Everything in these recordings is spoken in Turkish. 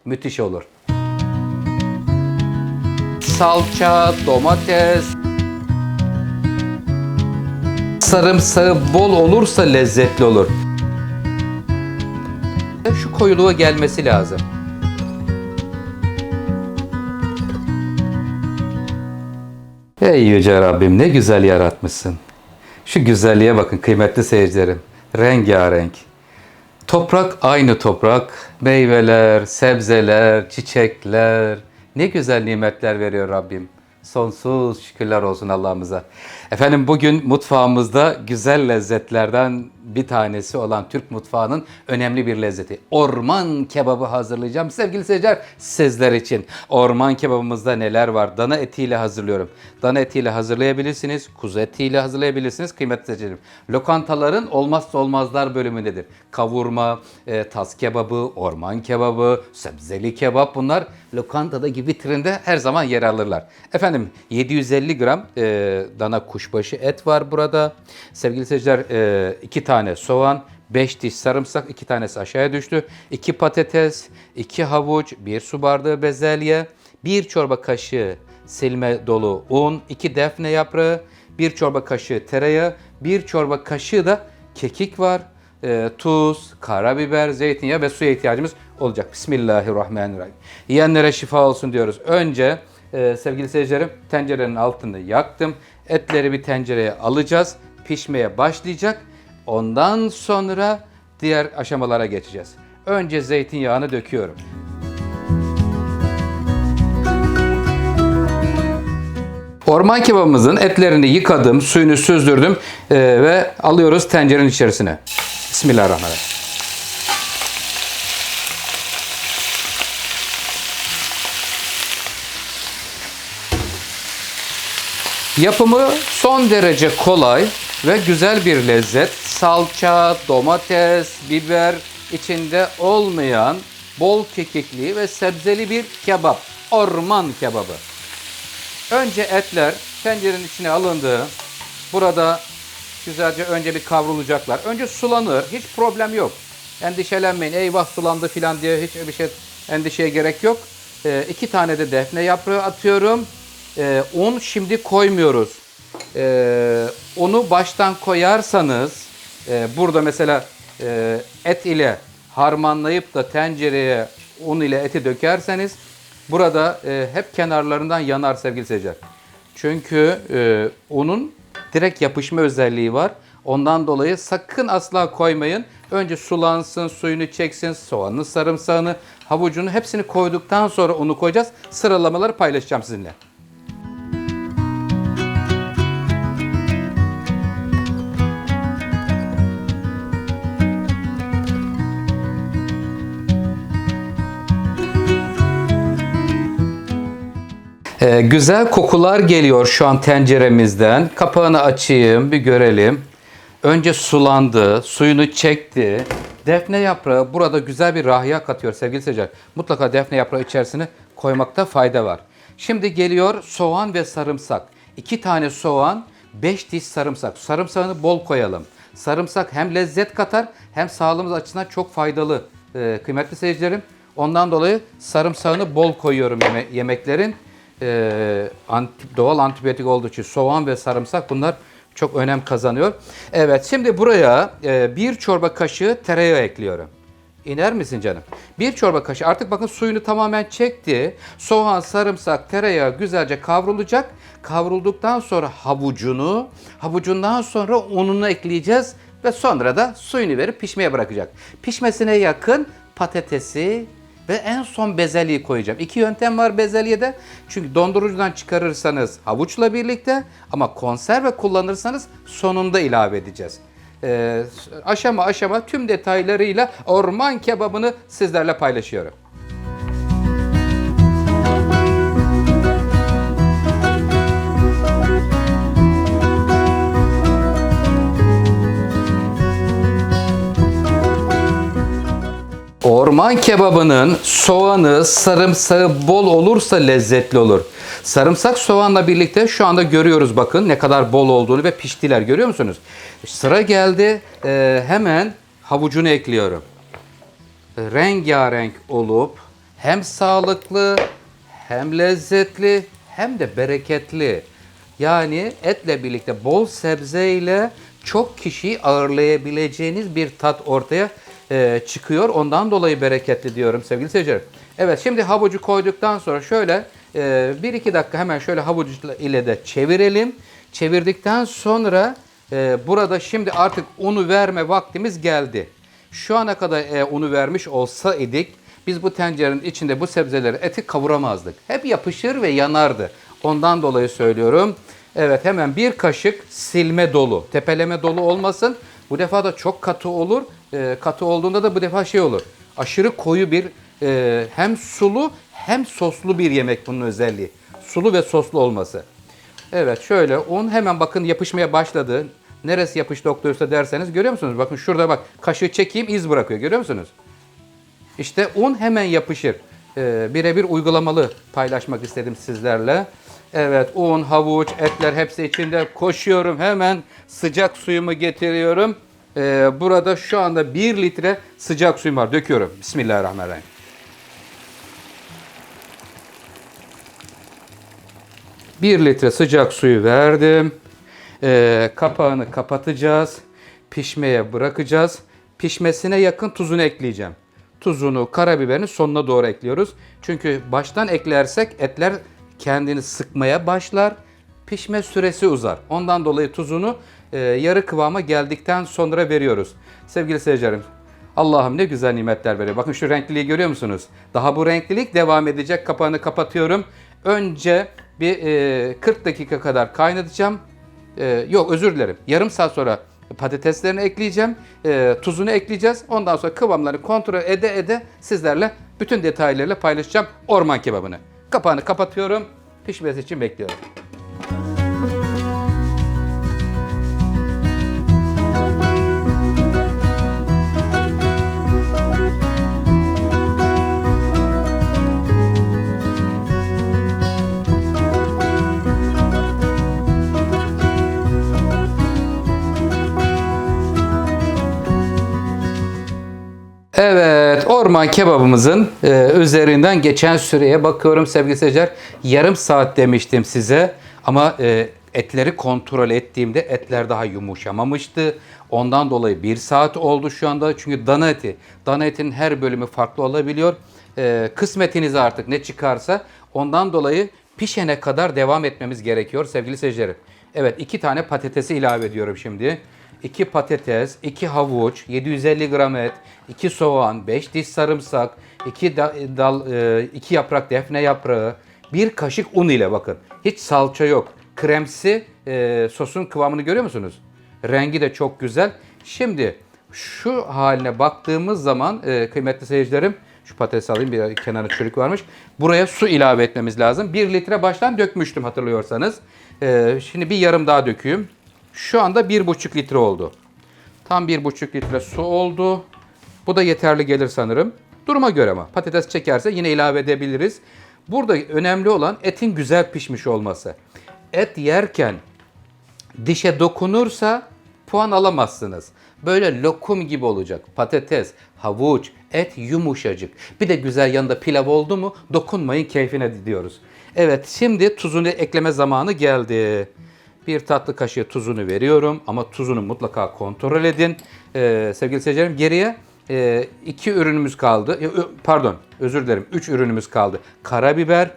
müthiş olur. Salça, domates, sarımsağı bol olursa lezzetli olur. Şu koyuluğa gelmesi lazım. Ey yüce Rabbim, ne güzel yaratmışsın. Şu güzelliğe bakın kıymetli seyircilerim. Rengarenk. Toprak aynı toprak. Meyveler, sebzeler, çiçekler. Ne güzel nimetler veriyor Rabbim. Sonsuz şükürler olsun Allah'ımıza. Efendim bugün mutfağımızda güzel lezzetlerden bir tanesi olan Türk mutfağının önemli bir lezzeti. Orman kebabı hazırlayacağım. Sevgili seyirciler, sizler için. Orman kebabımızda neler var? Dana etiyle hazırlıyorum. Dana etiyle hazırlayabilirsiniz. Kuzu etiyle hazırlayabilirsiniz. Kıymetli seyircilerim. Lokantaların olmazsa olmazlar bölümündedir. Kavurma, tas kebabı, orman kebabı, sebzeli kebap, bunlar lokantada gibi vitrinde her zaman yer alırlar. Efendim 750 gram dana kuşbaşı et var burada. Sevgili seyirciler, 2 tane soğan, 5 diş sarımsak, 2 tanesi aşağıya düştü. 2 patates, 2 havuç, 1 su bardağı bezelye, 1 çorba kaşığı silme dolu un, 2 defne yaprağı, 1 çorba kaşığı tereyağı, 1 çorba kaşığı da kekik var. Tuz, karabiber, zeytinyağı ve suya ihtiyacımız olacak. Bismillahirrahmanirrahim. Yiyenlere şifa olsun diyoruz. Önce sevgili seyircilerim, tencerenin altını yaktım. Etleri bir tencereye alacağız. Pişmeye başlayacak. Ondan sonra diğer aşamalara geçeceğiz. Önce zeytinyağını döküyorum. Orman kebabımızın etlerini yıkadım, suyunu süzdürdüm ve alıyoruz tencerenin içerisine. Bismillahirrahmanirrahim. Yapımı son derece kolay ve güzel bir lezzet. Salça, domates, biber içinde olmayan bol kekikli ve sebzeli bir kebap. Orman kebabı. Önce etler tencerenin içine alındı. Burada güzelce önce bir kavrulacaklar. Önce sulanır. Hiç problem yok. Endişelenmeyin. Eyvah sulandı filan diye hiçbir şey endişeye gerek yok. 2 tane de defne yaprağı atıyorum. Un şimdi koymuyoruz. Unu baştan koyarsanız burada mesela et ile harmanlayıp da tencereye un ile eti dökerseniz burada hep kenarlarından yanar sevgili seyirciler. Çünkü unun direkt yapışma özelliği var. Ondan dolayı sakın asla koymayın. Önce sulansın, suyunu çeksin, soğanını, sarımsağını, havucunu hepsini koyduktan sonra unu koyacağız. Sıralamaları paylaşacağım sizinle. Güzel kokular geliyor şu an tenceremizden. Kapağını açayım, bir görelim. Önce sulandı, suyunu çekti. Defne yaprağı burada güzel bir rahiye katıyor sevgili seyirciler. Mutlaka defne yaprağı içerisine koymakta fayda var. Şimdi geliyor soğan ve sarımsak. 2 tane soğan, 5 diş sarımsak. Sarımsağını bol koyalım. Sarımsak hem lezzet katar hem sağlığımız açısından çok faydalı kıymetli seyircilerim. Ondan dolayı sarımsağını bol koyuyorum yemeklerin. Doğal antibiyotik olduğu için soğan ve sarımsak bunlar çok önem kazanıyor. Evet, şimdi buraya 1 çorba kaşığı tereyağı ekliyorum. İner misin canım? 1 çorba kaşığı, artık bakın suyunu tamamen çekti. Soğan, sarımsak, tereyağı güzelce kavrulacak. Kavrulduktan sonra havucundan sonra ununu ekleyeceğiz ve sonra da suyunu verip pişmeye bırakacak. Pişmesine yakın patatesi ve en son bezelyeyi koyacağım. 2 yöntem var bezelyede. Çünkü dondurucudan çıkarırsanız havuçla birlikte ama konserve kullanırsanız sonunda ilave edeceğiz. Aşama aşama tüm detaylarıyla orman kebabını sizlerle paylaşıyorum. Orman kebabının soğanı, sarımsağı bol olursa lezzetli olur. Sarımsak soğanla birlikte şu anda görüyoruz bakın ne kadar bol olduğunu ve piştiler, görüyor musunuz? Sıra geldi, hemen havucunu ekliyorum. Rengarenk olup Hem sağlıklı, hem lezzetli, hem de bereketli. Yani etle birlikte bol sebzeyle çok kişiyi ağırlayabileceğiniz bir tat ortaya çıkıyor. Ondan dolayı bereketli diyorum sevgili seyirciler. Evet, şimdi havucu koyduktan sonra şöyle 1-2 dakika hemen şöyle havuç ile de çevirelim. Çevirdikten sonra burada şimdi artık unu verme vaktimiz geldi. Şu ana kadar unu vermiş olsaydık biz bu tencerenin içinde bu sebzeleri, eti kavuramazdık. Hep yapışır ve yanardı. Ondan dolayı söylüyorum. Evet, hemen bir kaşık silme dolu, tepeleme dolu olmasın. Bu defa da çok katı olur. Katı olduğunda da bu defa şey olur. Aşırı koyu bir hem sulu hem soslu bir yemek bunun özelliği. Sulu ve soslu olması. Evet, şöyle un hemen bakın yapışmaya başladı. Neresi yapış doktor usta derseniz görüyor musunuz? Bakın şurada bak, kaşığı çekeyim, iz bırakıyor, görüyor musunuz? İşte un hemen yapışır. Birebir uygulamalı paylaşmak istedim sizlerle. Evet, un, havuç, etler hepsi içinde. Koşuyorum, hemen sıcak suyumu getiriyorum. Burada şu anda 1 litre sıcak suyum var. Döküyorum. Bismillahirrahmanirrahim. Bir litre sıcak suyu verdim. Kapağını kapatacağız. Pişmeye bırakacağız. Pişmesine yakın tuzunu ekleyeceğim. Tuzunu, karabiberini sonuna doğru ekliyoruz. Çünkü baştan eklersek etler kendini sıkmaya başlar. Pişme süresi uzar. Ondan dolayı tuzunu yarı kıvama geldikten sonra veriyoruz. Sevgili seyircilerim, Allah'ım ne güzel nimetler veriyor. Bakın şu renkliliği görüyor musunuz? Daha bu renklilik devam edecek. Kapağını kapatıyorum. Önce bir 40 dakika kadar kaynatacağım. Yok, özür dilerim. Yarım saat sonra patateslerini ekleyeceğim. Tuzunu ekleyeceğiz. Ondan sonra kıvamlarını kontrol ede sizlerle bütün detaylarıyla paylaşacağım orman kebabını. Kapağını kapatıyorum. Pişmesi için bekliyorum. Evet, orman kebabımızın üzerinden geçen süreye bakıyorum sevgili seyirciler. Yarım saat demiştim size ama etleri kontrol ettiğimde etler daha yumuşamamıştı. Ondan dolayı 1 saat oldu şu anda. Çünkü dana eti, dana etinin her bölümü farklı olabiliyor. Kısmetiniz artık ne çıkarsa, ondan dolayı pişene kadar devam etmemiz gerekiyor sevgili seyirciler. Evet, 2 tane patatesi ilave ediyorum şimdi. 2 patates, 2 havuç, 750 gram et, 2 soğan, 5 diş sarımsak, 2 yaprak defne yaprağı, 1 kaşık un ile bakın. Hiç salça yok. Kremsi sosun kıvamını görüyor musunuz? Rengi de çok güzel. Şimdi şu haline baktığımız zaman kıymetli seyircilerim, şu patatesi alayım, bir kenarı çürük varmış. Buraya su ilave etmemiz lazım. 1 litre baştan dökmüştüm hatırlıyorsanız. Şimdi bir yarım daha döküyorum. Şu anda 1,5 litre oldu. Tam 1,5 litre su oldu. Bu da yeterli gelir sanırım. Duruma göre ama. Patates çekerse yine ilave edebiliriz. Burada önemli olan etin güzel pişmiş olması. Et yerken dişe dokunursa puan alamazsınız. Böyle lokum gibi olacak. Patates, havuç, et yumuşacık. Bir de güzel yanında pilav oldu mu dokunmayın, keyfine diyoruz. Evet, şimdi tuzunu ekleme zamanı geldi. 1 tatlı kaşığı tuzunu veriyorum ama tuzunu mutlaka kontrol edin. Sevgili seyircilerim, geriye 2 ürünümüz kaldı. Pardon, özür dilerim, 3 ürünümüz kaldı. Karabiber,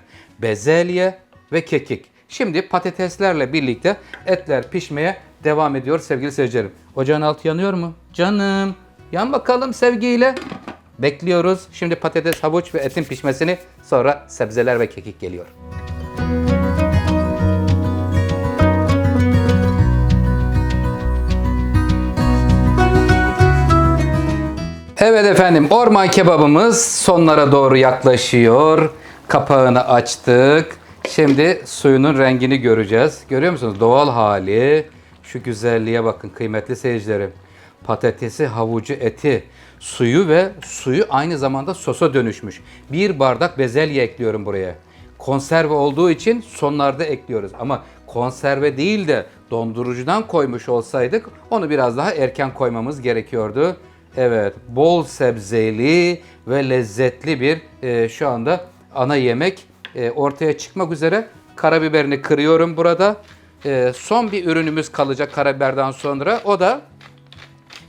bezelye ve kekik. Şimdi patateslerle birlikte etler pişmeye devam ediyor sevgili seyircilerim. Ocağın altı yanıyor mu? Canım, yan bakalım sevgiyle. Bekliyoruz. Şimdi patates, havuç ve etin pişmesini, sonra sebzeler ve kekik geliyor. Evet efendim, orman kebabımız sonlara doğru yaklaşıyor. Kapağını açtık. Şimdi suyunun rengini göreceğiz. Görüyor musunuz? Doğal hali. Şu güzelliğe bakın kıymetli seyircilerim. Patatesi, havucu, eti, suyu aynı zamanda sosa dönüşmüş. 1 bardak bezelye ekliyorum buraya. Konserve olduğu için sonlarda ekliyoruz. Ama konserve değil de dondurucudan koymuş olsaydık onu biraz daha erken koymamız gerekiyordu. Evet, bol sebzeli ve lezzetli bir şu anda ana yemek ortaya çıkmak üzere. Karabiberini kırıyorum burada. Son bir ürünümüz kalacak karabiberden sonra. O da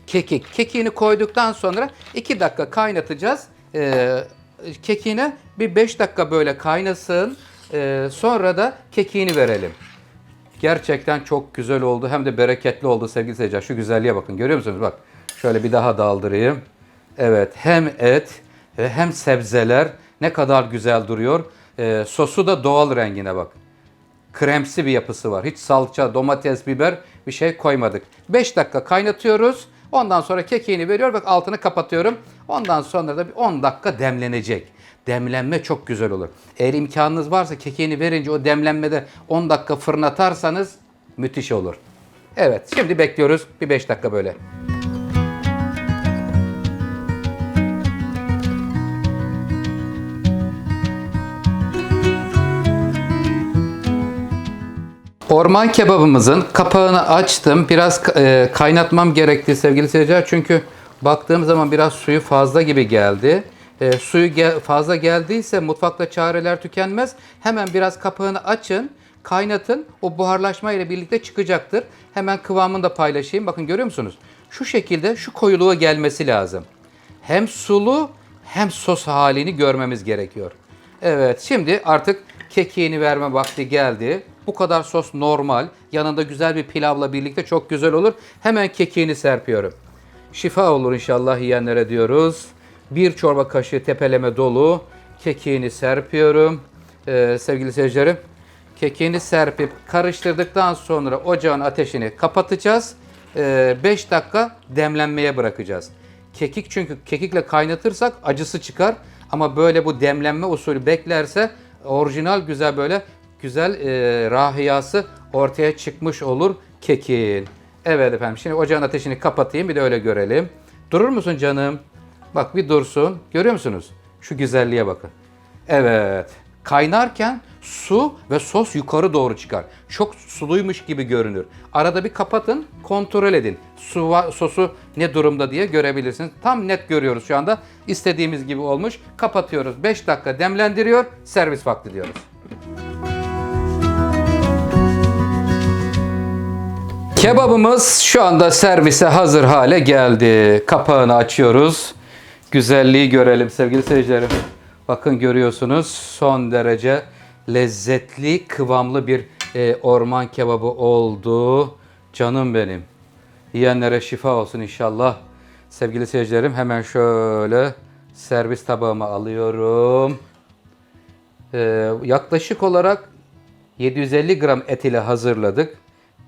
kekik. Kekiğini koyduktan sonra 2 dakika kaynatacağız. Kekiğine bir 5 dakika böyle kaynasın. Sonra da kekiğini verelim. Gerçekten çok güzel oldu. Hem de bereketli oldu sevgili seyirciler. Şu güzelliğe bakın. Görüyor musunuz? Bak. Şöyle bir daha daldırayım. Evet. Hem et hem sebzeler ne kadar güzel duruyor. Sosu da doğal rengine bak. Kremsi bir yapısı var. Hiç salça, domates, biber bir şey koymadık. 5 dakika kaynatıyoruz. Ondan sonra kekiğini veriyor. Bak altını kapatıyorum. Ondan sonra da bir 10 dakika demlenecek. Demlenme çok güzel olur. Eğer imkanınız varsa kekiğini verince o demlenmede 10 dakika fırına atarsanız müthiş olur. Evet, şimdi bekliyoruz bir 5 dakika böyle. Orman kebabımızın kapağını açtım. Biraz kaynatmam gerekti sevgili seyirciler. Çünkü baktığım zaman biraz suyu fazla gibi geldi. Suyu fazla geldiyse mutfakta çareler tükenmez. Hemen biraz kapağını açın, kaynatın. O buharlaşma ile birlikte çıkacaktır. Hemen kıvamını da paylaşayım. Bakın görüyor musunuz? Şu şekilde şu koyuluğa gelmesi lazım. Hem sulu hem sos halini görmemiz gerekiyor. Evet, şimdi artık kekiğini verme vakti geldi. Bu kadar sos normal. Yanında güzel bir pilavla birlikte çok güzel olur. Hemen kekiğini serpiyorum. Şifa olur inşallah yiyenlere diyoruz. Bir çorba kaşığı tepeleme dolu kekiğini serpiyorum. Sevgili seyircilerim, kekiğini serpip karıştırdıktan sonra ocağın ateşini kapatacağız. 5 dakika demlenmeye bırakacağız. Kekik çünkü kekikle kaynatırsak acısı çıkar. Ama böyle bu demlenme usulü beklerse orijinal güzel böyle güzel rahiyası ortaya çıkmış olur kekiğin. Evet efendim, şimdi ocağın ateşini kapatayım bir de öyle görelim. Durur musun canım? Bak bir dursun. Görüyor musunuz? Şu güzelliğe bakın. Evet. Kaynarken su ve sos yukarı doğru çıkar. Çok suluymuş gibi görünür. Arada bir kapatın, kontrol edin. Sosu ne durumda diye görebilirsiniz. Tam net görüyoruz şu anda. İstediğimiz gibi olmuş. Kapatıyoruz. 5 dakika demlendiriyor. Servis vakti diyoruz. Kebabımız şu anda servise hazır hale geldi. Kapağını açıyoruz. Güzelliği görelim sevgili seyircilerim. Bakın görüyorsunuz son derece lezzetli, kıvamlı bir orman kebabı oldu. Canım benim. Yiyenlere şifa olsun inşallah. Sevgili seyircilerim, hemen şöyle servis tabağıma alıyorum. Yaklaşık olarak 750 gram et ile hazırladık.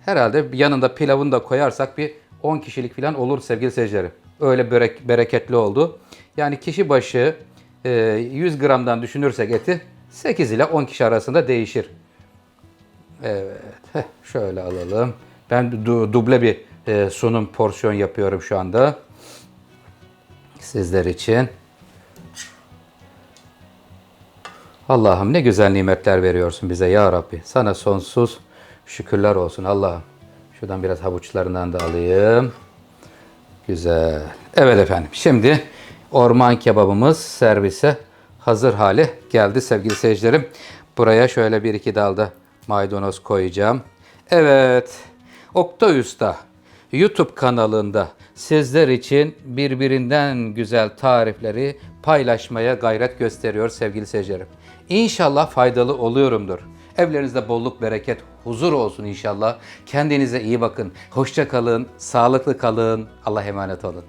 Herhalde yanında pilavını da koyarsak bir 10 kişilik falan olur sevgili seyircilerim. Öyle bereketli oldu. Yani kişi başı 100 gramdan düşünürsek eti 8 ile 10 kişi arasında değişir. Evet. Şöyle alalım. Ben duble bir sunum porsiyon yapıyorum şu anda. Sizler için. Allah'ım ne güzel nimetler veriyorsun bize ya Rabbi. Sana sonsuz şükürler olsun Allah'ım. Şuradan biraz havuçlarından da alayım. Güzel. Evet efendim. Şimdi orman kebabımız servise hazır hale geldi sevgili seyircilerim. Buraya şöyle bir iki dalda maydanoz koyacağım. Evet. Oktay Usta YouTube kanalında sizler için birbirinden güzel tarifleri paylaşmaya gayret gösteriyor sevgili seyircilerim. İnşallah faydalı oluyorumdur. Evlerinizde bolluk, bereket, huzur olsun inşallah. Kendinize iyi bakın. Hoşça kalın, sağlıklı kalın. Allah'a emanet olun.